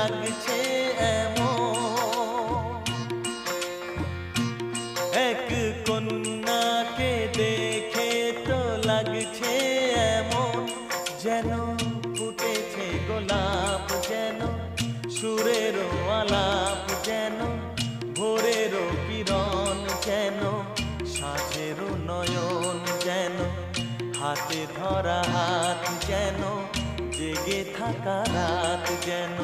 লাগছে এমন, এক কন্যাকে দেখে তো লাগছে এমন, যেন ফুটেছে গোলাপ, যেন সুরেরও আলাপ, যেন ভোরেরও কিরণ, যেন সাঁঝেরও নয়ন, যেন হাতে ধরা হাত, যেন জেগে থাকা রাত, যেন